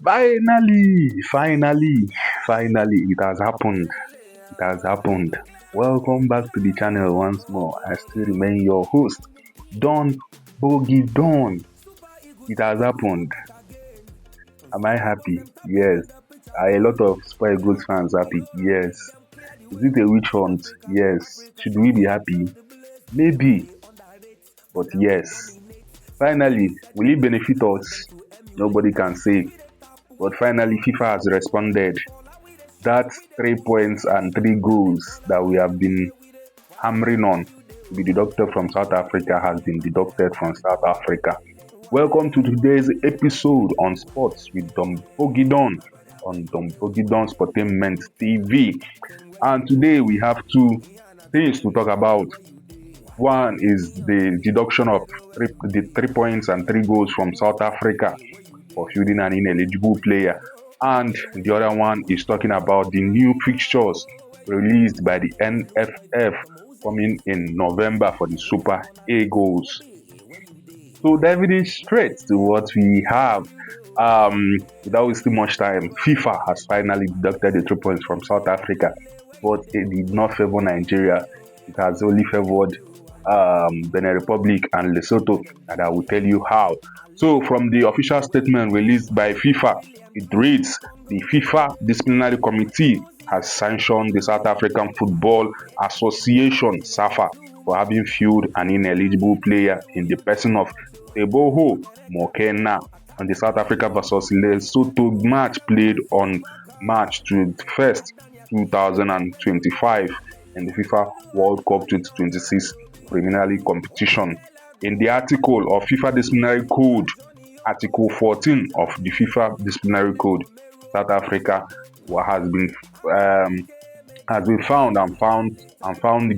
Finally, it has happened. It has happened. Welcome back to the channel once more. I still remain your host, Don Bogey Don. It has happened. Am I happy? Yes. Are a lot of Super Eagles fans happy? Yes. Is it a witch hunt? Yes. Should we be happy? Maybe, but yes. Finally, will it benefit us? Nobody can say. But finally, FIFA has responded. That 3 points and 3 goals that we have been hammering on to be deducted from South Africa has been deducted from South Africa. Welcome to today's episode on sports with Dom Bogidon on Dom Bogidon Sportainment TV. And today we have two things to talk about. One is the deduction of the 3 points and 3 goals from South Africa for fielding an ineligible player. And the other one is talking about the new fixtures released by the NFF coming in November for the Super Eagles. So diving straight to what we have, without wasting much time, FIFA has finally deducted the 3 points from South Africa, but it did not favor Nigeria. It has only favored Benin Republic and Lesotho, and I will tell you how. So, from the official statement released by FIFA, it reads: the FIFA Disciplinary Committee has sanctioned the South African Football Association (SAFA) for having fueled an ineligible player in the person of Teboho Mokena on the South Africa vs Lesotho match played on March 21st, 2025 in the FIFA World Cup 2026 preliminary competition. In the article of FIFA Disciplinary Code, Article 14 of the FIFA Disciplinary Code, South Africa has been found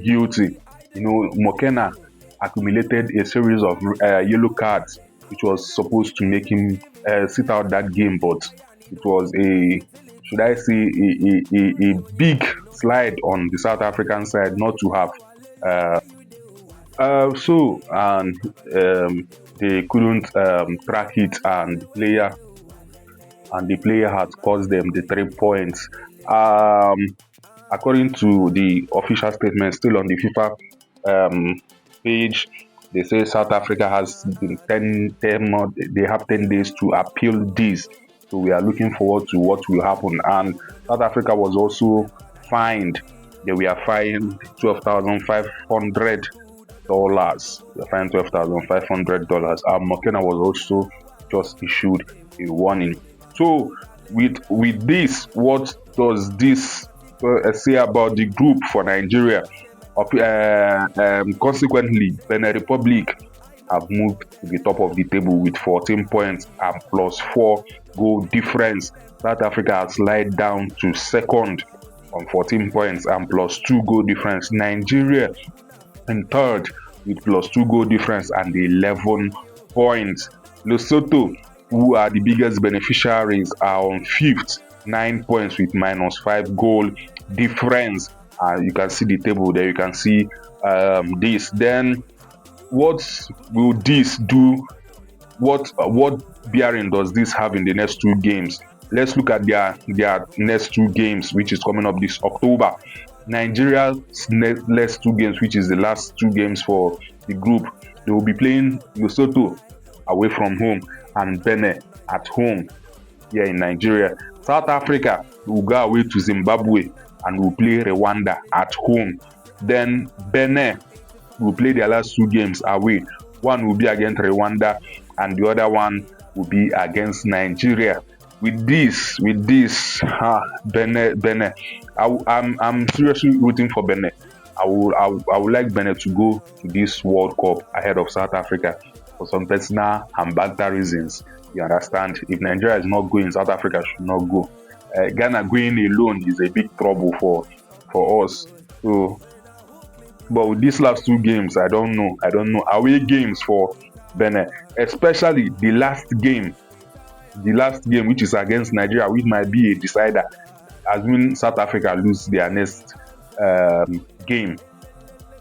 guilty. Mokena accumulated a series of yellow cards, which was supposed to make him sit out that game, but it was a big slide on the South African side not to have. They couldn't track it, and the player had cost them the 3 points. According to the official statement, still on the FIFA page, they say South Africa has been 10 more. They have 10 days to appeal this. So we are looking forward to what will happen. And South Africa was also fined. They were fined $12,500. They were fined $12,500. And Mokena was also just issued a warning. So with this, what does this say about the group for Nigeria? Consequently, Benin Republic have moved to the top of the table with 14 points and plus 4 goal difference. South Africa has slid down to second on 14 points and plus 2 goal difference. Nigeria in third with plus 2 goal difference and 11 points. Lesotho, who are the biggest beneficiaries, are on fifth, 9 points with minus 5 goal difference. You can see the table there. You can see this. Then, what will this do? What bearing does this have in the next 2 games? Let's look at their next 2 games, which is coming up this October. Nigeria's next 2 games, which is the last 2 games for the group, they will be playing Lesotho away from home and Benin at home here in Nigeria. South Africa will go away to Zimbabwe and will play Rwanda at home. Then Benin will play their last 2 games away. One will be against Rwanda and the other one will be against Nigeria. With this, Benin. I'm seriously rooting for Benin. I would like Benin to go to this World Cup ahead of South Africa for some personal and banter reasons. You understand? If Nigeria is not going, South Africa should not go. Ghana going alone is a big trouble for us. So, but with these last 2 games, I don't know. Away games for Benin, especially the last game, which is against Nigeria, which might be a decider, assuming South Africa lose their next game.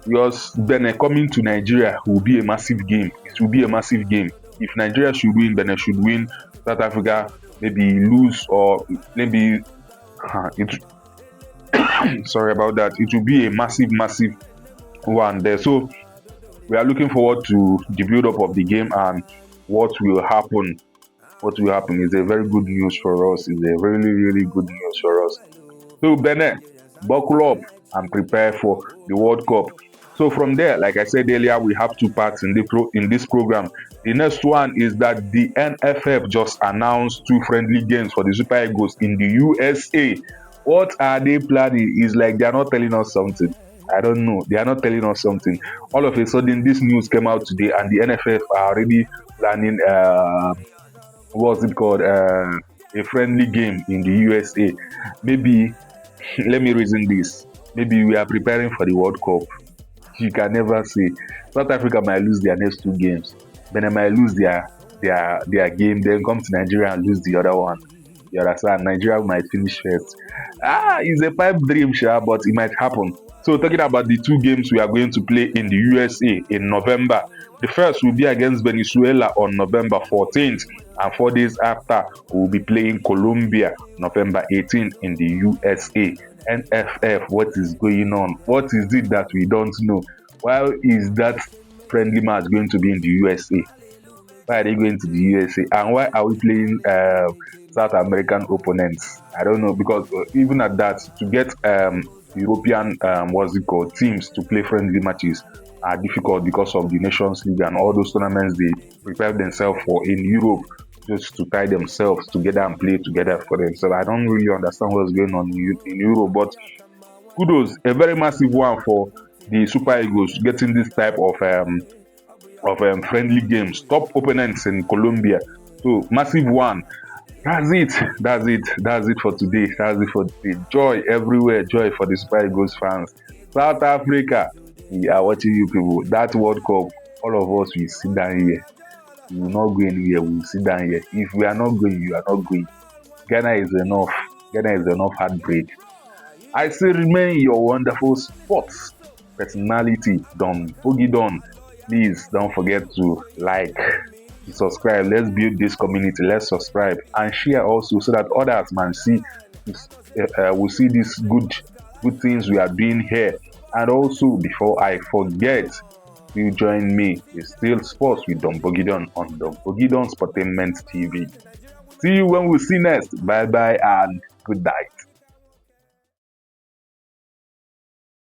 Because Benin coming to Nigeria will be a massive game. It will be a massive game. If Nigeria should win, Benin should win. South Africa maybe lose, or maybe it sorry about that, it will be a massive one there. So we are looking forward to the build up of the game and what will happen. What will happen is a very good news for us. It's a really good news for us. So Benin, buckle up and prepare for the World Cup. So from there, like I said earlier, we have two parts in this program. The next one is that the NFF just announced two friendly games for the Super Eagles in the USA. What are they planning? Is like they are not telling us something. I don't know. They are not telling us something. All of a sudden, this news came out today, and the NFF are already planning. What's it called? A friendly game in the USA. Maybe let me reason this. Maybe we are preparing for the World Cup. You can never say. South Africa might lose their next two games. Benin might lose their game, then come to Nigeria and lose the other one. You understand? Nigeria might finish first. It's a pipe dream, sure, but it might happen. So talking about the two games we are going to play in the USA in November. The first will be against Venezuela on November 14th, and 4 days after we'll be playing Colombia November 18th in the USA. NFF, what is going on? What is it that we don't know? Why is that friendly match going to be in the USA? Why are they going to the USA? And why are we playing South American opponents? I don't know, because even at that, to get European teams to play friendly matches are difficult because of the Nations League and all those tournaments they prepare themselves for in Europe, just to tie themselves together and play together for themselves. I don't really understand what's going on in Europe, but kudos, a very massive one for the Super Eagles getting this type of friendly games, top opponents in Colombia. So massive one. That's it. That's it for today. That's it for today. Joy everywhere. Joy for the Super Eagles fans. South Africa, we are watching you people. That World Cup, all of us will sit down here. We will not go anywhere. We will sit down here. If we are not going, you are not going. Ghana is enough. Ghana is enough heartbreak. I still remain your wonderful sports personality, Don Boogie Don. Please don't forget to like, to subscribe. Let's build this community. Let's subscribe and share also, so that others man see will see these good things we are doing here. And also, before I forget, you join me. It's still sports with Don Boogie Don on Don Boogie Don Sportainment TV. See you when we see next. Bye bye and good night.